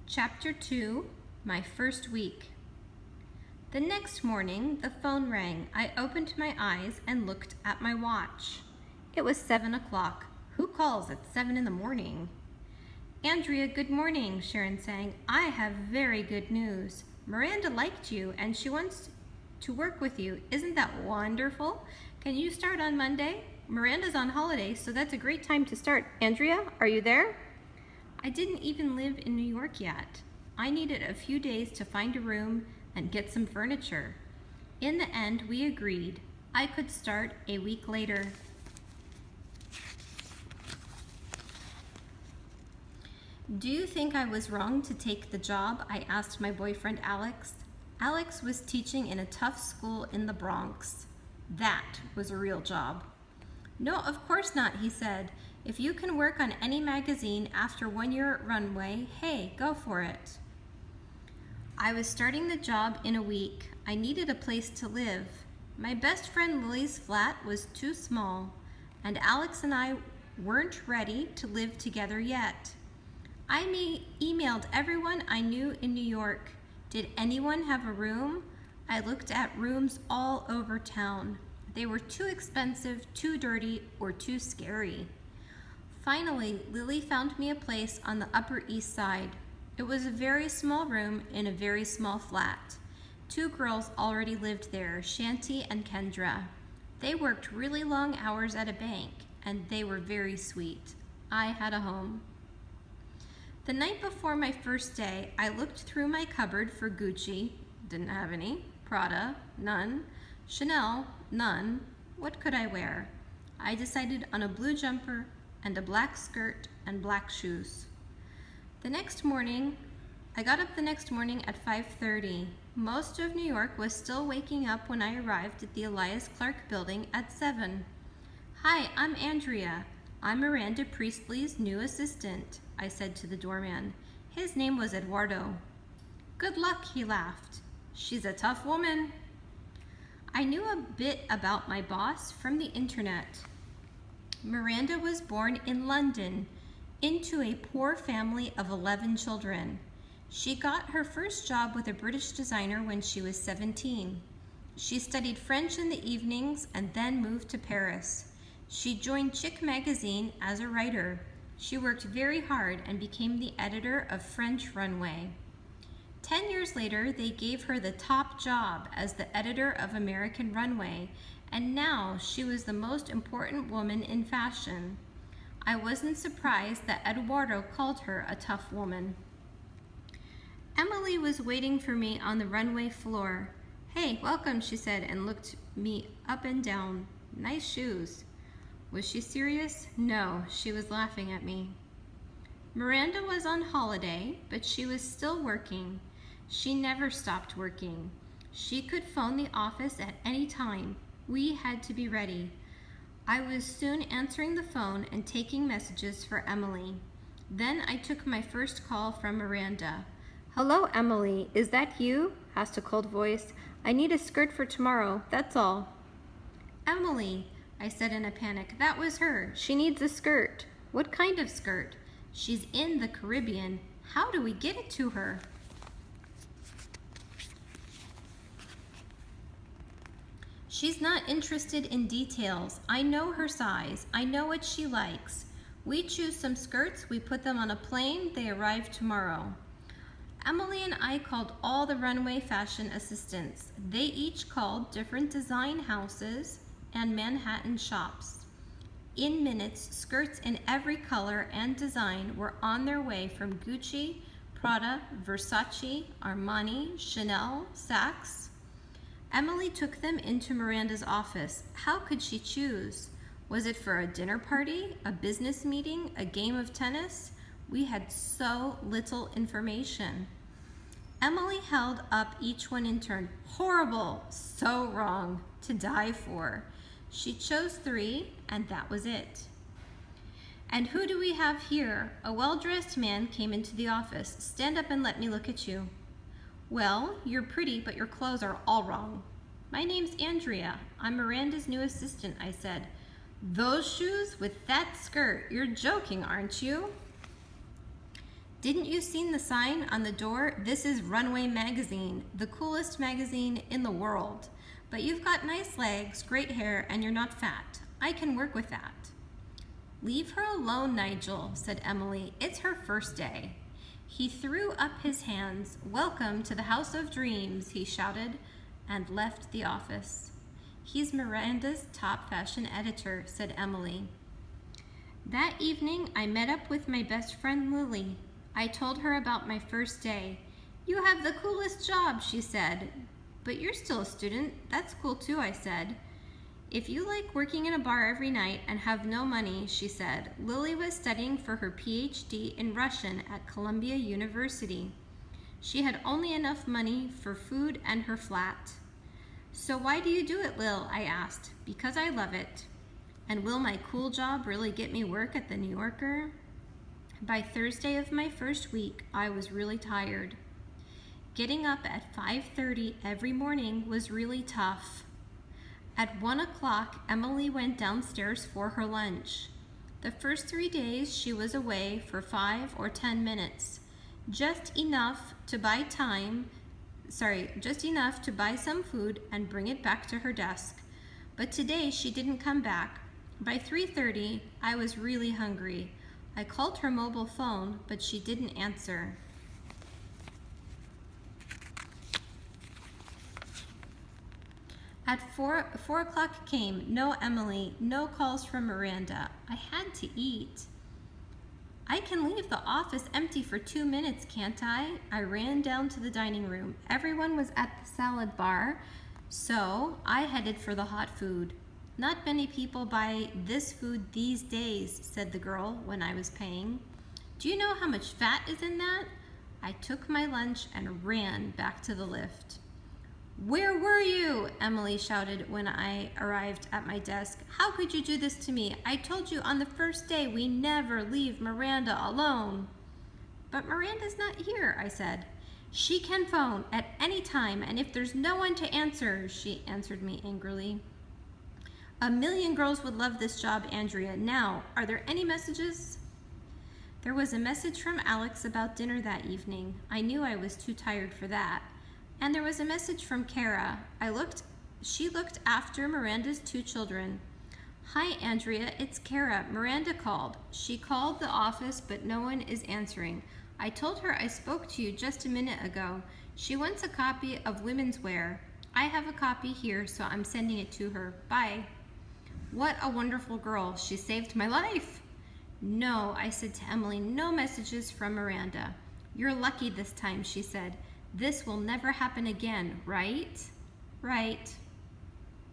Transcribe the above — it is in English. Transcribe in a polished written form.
Chapter 2, My First Week. The next morning, the phone rang. I opened my eyes and looked at my watch. It was 7 o'clock. Who calls at 7 in the morning? Andrea, good morning, Sharon sang. I have very good news. Miranda liked you and she wants to work with you. Isn't that wonderful? Can you start on Monday? Miranda's on holiday, so that's a great time to start. Andrea, are you there? I didn't even live in New York yet. I needed a few days to find a room and get some furniture. In the end, we agreed. I could start a week later. Do you think I was wrong to take the job? I asked my boyfriend Alex. Alex was teaching in a tough school in the Bronx. That was a real job. No, of course not, he said. If you can work on any magazine after 1 year at Runway, hey, go for it. I was starting the job in a week. I needed a place to live. My best friend Lily's flat was too small, and Alex and I weren't ready to live together yet. I emailed everyone I knew in New York. Did anyone have a room? I looked at rooms all over town. They were too expensive, too dirty, or too scary. Finally, Lily found me a place on the Upper East Side. It was a very small room in a very small flat. 2 girls already lived there, Shanti and Kendra. They worked really long hours at a bank, and they were very sweet. I had a home. The night before my first day, I looked through my cupboard for Gucci, didn't have any, Prada, none, Chanel, none. What could I wear? I decided on a blue jumper and a black skirt and black shoes. I got up the next morning at 5:30. Most of New York was still waking up when I arrived at the Elias Clark building at 7. Hi, I'm Andrea. I'm Miranda Priestley's new assistant, I said to the doorman. His name was Eduardo. Good luck, he laughed. She's a tough woman. I knew a bit about my boss from the internet. Miranda was born in London into a poor family of 11 children. She got her first job with a British designer when she was 17. She studied French in the evenings and then moved to Paris. She joined Chic magazine as a writer. She worked very hard and became the editor of French Runway. 10 years later, they gave her the top job as the editor of American Runway, and now she was the most important woman in fashion. I wasn't surprised that Eduardo called her a tough woman. Emily was waiting for me on the runway floor. Hey, welcome, she said, and looked me up and down. Nice shoes. Was she serious? No, she was laughing at me. Miranda was on holiday, but she was still working. She never stopped working. She could phone the office at any time. We had to be ready. I was soon answering the phone and taking messages for Emily. Then I took my first call from Miranda. Hello, Emily. Is that you? Asked a cold voice. I need a skirt for tomorrow, that's all. Emily, I said in a panic. That was her. She needs a skirt. What kind of skirt? She's in the Caribbean. How do we get it to her? She's not interested in details. I know her size. I know what she likes. We choose some skirts, we put them on a plane, they arrive tomorrow. Emily and I called all the runway fashion assistants. They each called different design houses and Manhattan shops. In minutes, skirts in every color and design were on their way from Gucci, Prada, Versace, Armani, Chanel, Saks. Emily took them into Miranda's office. How could she choose? Was it for a dinner party, a business meeting, a game of tennis? We had so little information. Emily held up each one in turn. Horrible, so wrong, to die for. She chose 3, and that was it. And who do we have here? A well-dressed man came into the office. Stand up and let me look at you. Well, you're pretty, but your clothes are all wrong. My name's Andrea. I'm Miranda's new assistant, I said. Those shoes with that skirt? You're joking, aren't you? Didn't you see the sign on the door? This is Runway Magazine, the coolest magazine in the world. But you've got nice legs, great hair, and you're not fat. I can work with that. Leave her alone, Nigel, said Emily. It's her first day. He threw up his hands. Welcome to the House of Dreams, he shouted, and left the office. He's Miranda's top fashion editor, said Emily. That evening, I met up with my best friend Lily. I told her about my first day. You have the coolest job, she said. But you're still a student. That's cool too, I said. If you like working in a bar every night and have no money, she said. Lily was studying for her PhD in Russian at Columbia University. She had only enough money for food and her flat. So why do you do it, Lil? I asked. Because I love it. And will my cool job really get me work at the New Yorker? By Thursday of my first week, I was really tired. Getting up at 5:30 every morning was really tough. At 1 o'clock, Emily went downstairs for her lunch. The first 3 days, she was away for 5 or 10 minutes, just enough to buy some food and bring it back to her desk. But today, she didn't come back. By 3:30, I was really hungry. I called her mobile phone, but she didn't answer. At 4 o'clock came. No Emily, no calls from Miranda. I had to eat. I can leave the office empty for 2 minutes, can't I? I ran down to the dining room. Everyone was at the salad bar, so I headed for the hot food. Not many people buy this food these days, said the girl when I was paying. Do you know how much fat is in that? I took my lunch and ran back to the lift. Where were you? Emily shouted when I arrived at my desk. How could you do this to me? I told you on the first day we never leave Miranda alone. But Miranda's not here, I said. She can phone at any time, and if there's no one to answer, she answered me angrily. 1,000,000 girls would love this job, Andrea. Now, are there any messages? There was a message from Alex about dinner that evening. I knew I was too tired for that. And there was a message from Kara. She looked after Miranda's 2 children. Hi, Andrea, it's Kara. Miranda called. She called the office, but no one is answering. I told her I spoke to you just a minute ago. She wants a copy of Women's Wear. I have a copy here, so I'm sending it to her. Bye. What a wonderful girl. She saved my life. No, I said to Emily, no messages from Miranda. You're lucky this time, she said. This will never happen again, right? Right.